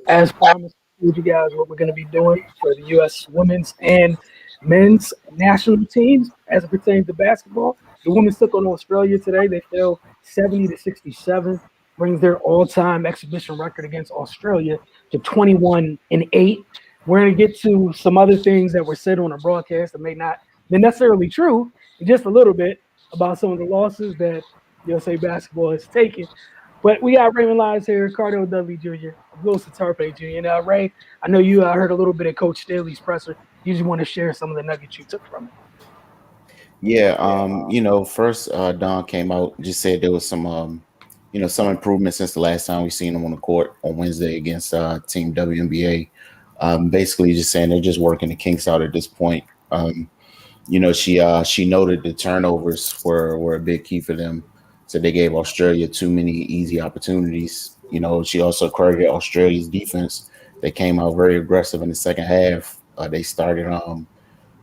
As promised, I told you guys what we're going to be doing for the U.S. women's and men's national teams as it pertains to basketball. The women's took on Australia today. They fell 70-67, brings their all-time exhibition record against Australia to 21-8. We're going to get to some other things that were said on the broadcast that may not be necessarily true, just a little bit about some of the losses that USA basketball has taken. But we got Raymond Lyons here, Cardell Dudley Jr., Abdul Satarpe Jr. Now, Ray, I know you heard a little bit of Coach Staley's presser. You just want to share some of the nuggets you took from it. Yeah, first Don came out, just said there was some some improvement since the last time we seen him on the court on Wednesday against Team WNBA. Basically just saying they're just working the kinks out at this point. She noted the turnovers were a big key for them. So they gave Australia too many easy opportunities. She also credited Australia's defense. They came out very aggressive in the second half. They started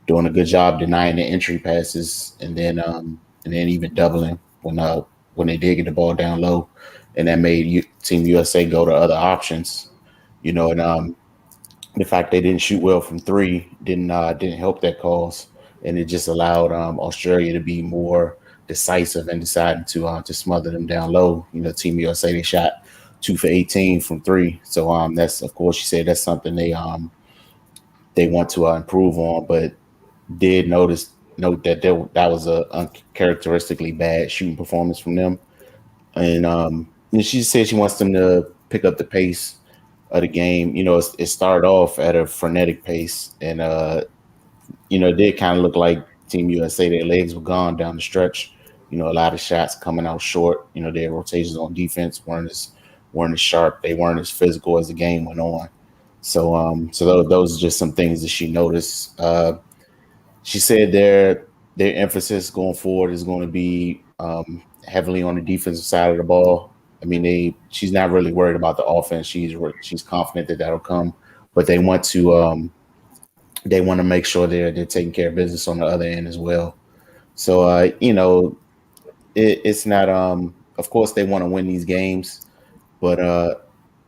doing a good job denying the entry passes, and then even doubling when they did get the ball down low, and that made Team USA go to other options. And the fact they didn't shoot well from three didn't help that cause, and it just allowed Australia to be more decisive and deciding to smother them down low. Team USA, they shot 2 for 18 from three, so that's, of course, she said that's something they want to improve on, but did note that that was a uncharacteristically bad shooting performance from them, and she said she wants them to pick up the pace of the game. It started off at a frenetic pace, and it did kind of look like Team USA, their legs were gone down the stretch. A lot of shots coming out short. Their rotations on defense weren't as sharp. They weren't as physical as the game went on. So those are just some things that she noticed. She said their emphasis going forward is going to be heavily on the defensive side of the ball. I mean, she's not really worried about the offense. She's confident that that'll come, but they want to make sure they're taking care of business on the other end as well. So it's not of course they want to win these games, but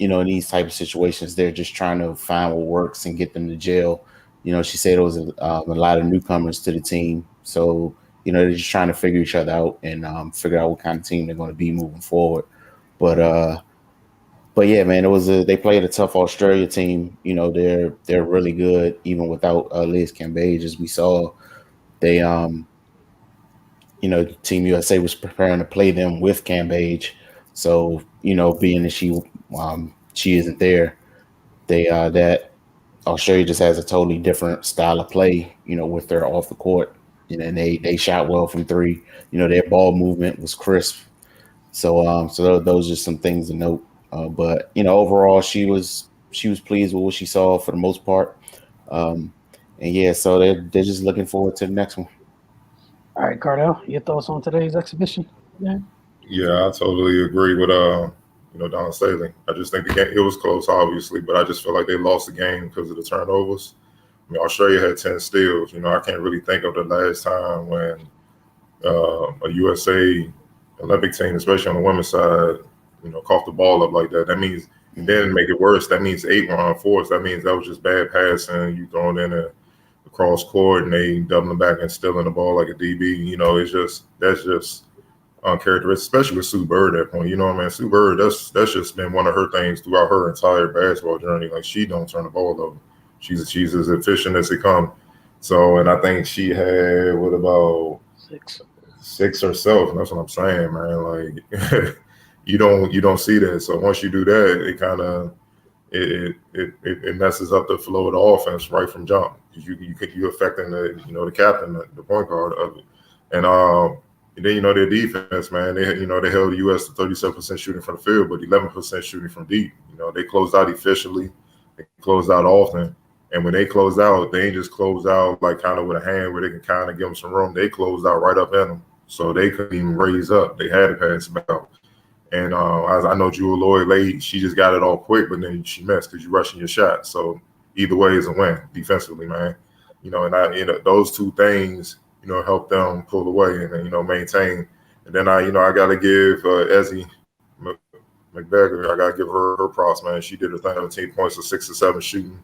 in these type of situations they're just trying to find what works and get them to jail. She said it was a lot of newcomers to the team, so they're just trying to figure each other out and figure out what kind of team they're going to be moving forward. But yeah, man, they played a tough Australia team. They're really good even without Liz Cambage, as we saw. They Team USA was preparing to play them with Cambage, so being that she isn't there, that Australia just has a totally different style of play, with their off the court. And they shot well from three. Their ball movement was crisp. So those are some things to note. But overall, she was pleased with what she saw for the most part. And yeah, so they're just looking forward to the next one. All right, Cardell, your thoughts on today's exhibition? Yeah. Yeah, I totally agree with Don Staley. I just think the game, it was close, obviously, but I just feel like they lost the game because of the turnovers. I mean, Australia had 10 steals. I can't really think of the last time when a USA Olympic team, especially on the women's side, coughed the ball up like that. That means, and then make it worse, that means 8 were unforced. That means that was just bad passing. You throwing in a cross court and they doubling back and stealing the ball like a DB. That's just uncharacteristic, especially with Sue Bird at that point. What I mean? Sue Bird, that's just been one of her things throughout her entire basketball journey. Like, she don't turn the ball over. She's as efficient as it comes. So, and I think she had about six herself. That's what I'm saying, man. Like, you don't see that. So once you do that, it kind of it messes up the flow of the offense right from jump. You affecting the captain, the point guard of it, and then their defense, man. They held the U.S. to 37% shooting from the field, but 11% shooting from deep. They closed out efficiently. They closed out often. And when they closed out, they ain't just closed out like kind of with a hand where they can kind of give them some room. They closed out right up in them. So they couldn't even raise up. They had to pass it out. And I know Jewel Lloyd late, she just got it all quick, but then she missed because you're rushing your shot. So either way is a win defensively, man. And those two things, help them pull away and maintain. And then I got to give Ezzy McBagger, I gotta give her props, man. She did her thing. 17 points or 6 or 7 shooting.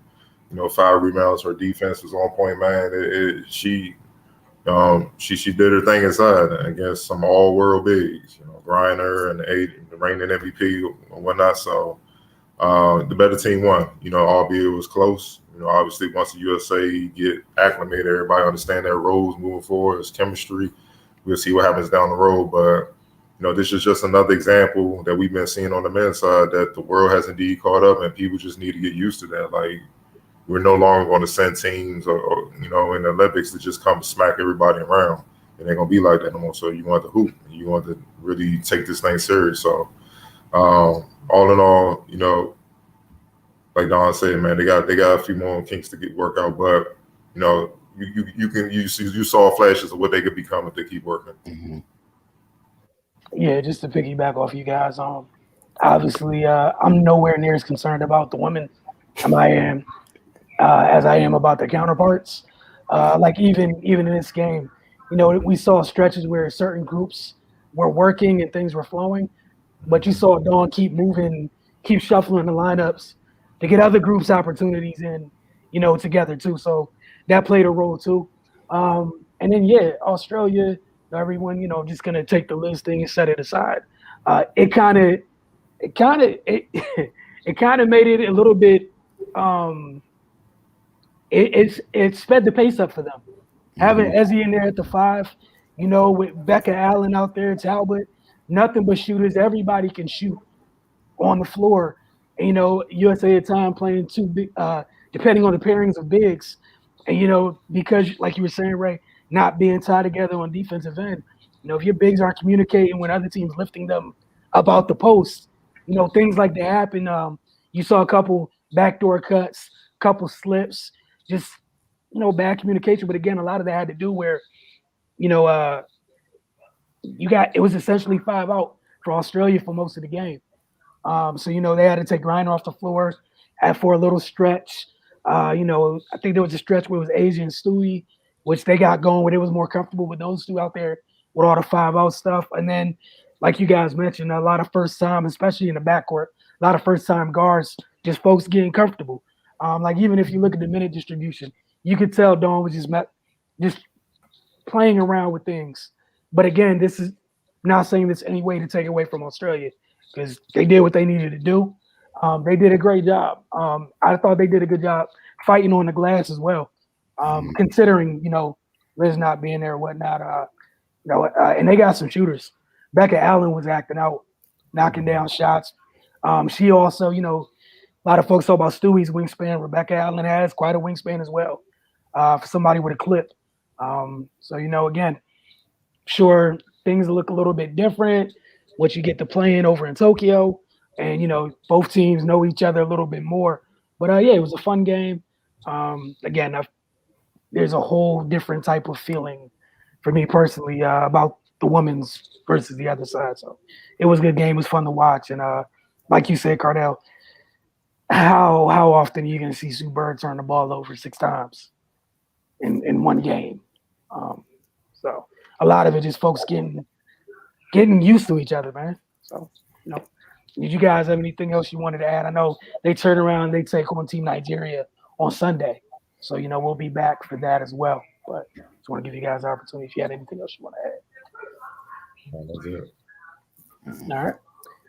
5 rebounds. Her defense was on point, man. She did her thing inside against some all-world bigs. Griner and the reigning MVP and whatnot. So the better team won. Albeit it was close. Obviously once the USA get acclimated, everybody understand their roles moving forward. It's chemistry. We'll see what happens down the road, but. This is just another example that we've been seeing on the men's side that the world has indeed caught up, and people just need to get used to that. Like, we're no longer going to send teams or in the Olympics to just come smack everybody around. It ain't going to be like that no more. So you want to hoop. You want to really take this thing serious. So all in all, like Don said, man, they got a few more kinks to get worked out, but you saw flashes of what they could become if they keep working. Mm-hmm. Yeah, just to piggyback off you guys, obviously I'm nowhere near as concerned about the women as I am about their counterparts. Like even in this game, we saw stretches where certain groups were working and things were flowing, but you saw Dawn keep moving, keep shuffling the lineups to get other groups opportunities in, together too. So that played a role too. And then Australia. Everyone, just gonna take the listing and set it aside. It kind of made it a little bit. It sped the pace up for them. Having Ezzy in there at the 5, with Becca Allen out there, Talbot, nothing but shooters. Everybody can shoot on the floor. And, USA at time playing 2 big, depending on the pairings of bigs, and because like you were saying, Ray. Not being tied together on defensive end. If your bigs aren't communicating when other teams lifting them up out the post, things like that happen. You saw a couple backdoor cuts, couple slips, just, bad communication. But again, a lot of that had to do where, it was essentially 5 out for Australia for most of the game. So, they had to take Griner off the floor for a little stretch. I think there was a stretch where it was Asia and Stewie, which they got going where it was more comfortable with those 2 out there with all the 5-out stuff. And then, like you guys mentioned, a lot of first time, especially in the backcourt, a lot of first time guards, just folks getting comfortable. Like even if you look at the minute distribution, you could tell Dawn was just playing around with things. But again, this is not saying this any way to take away from Australia because they did what they needed to do. They did a great job. I thought they did a good job fighting on the glass as well. Considering, Liz not being there or whatnot, and they got some shooters. Becca Allen was acting out, knocking down shots. She also, a lot of folks talk about Stewie's wingspan. Rebecca Allen has quite a wingspan as well for somebody with a clip. So, again, sure, things look a little bit different. What you get to playing over in Tokyo, and, both teams know each other a little bit more. But, it was a fun game. Again, there's a whole different type of feeling for me personally about the women's versus the other side. So it was a good game. It was fun to watch. And like you said, Cardell, how often are you going to see Sue Bird turn the ball over 6 times in one game? So a lot of it is folks getting used to each other, man. So, did you guys have anything else you wanted to add? I know they turn around, they take on Team Nigeria on Sunday. So, we'll be back for that as well. But just want to give you guys an opportunity if you had anything else you want to add. That's it. All right.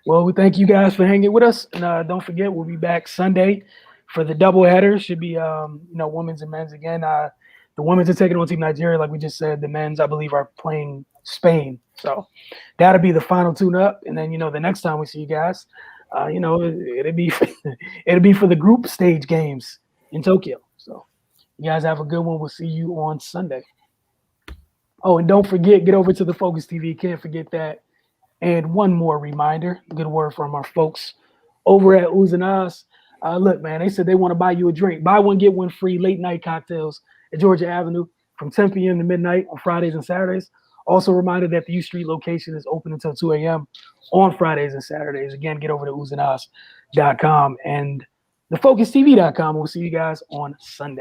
Well, we thank you guys for hanging with us. And don't forget, we'll be back Sunday for the doubleheader. Should be, women's and men's again. The women's are taking on Team Nigeria, like we just said. The men's, I believe, are playing Spain. So that'll be the final tune-up. And then, the next time we see you guys, it'll be for the group stage games in Tokyo. So you guys have a good one. We'll see you on Sunday. Oh, and don't forget, get over to the Focus TV. Can't forget that. And one more reminder, good word from our folks over at Oohs and Ahs. Look, man, they said they want to buy you a drink. Buy one, get one free late night cocktails at Georgia Avenue from 10 p.m. to midnight on Fridays and Saturdays. Also reminded that the U Street location is open until 2 a.m. on Fridays and Saturdays. Again, get over to oohsandahs.com and thefocustv.com. We'll see you guys on Sunday.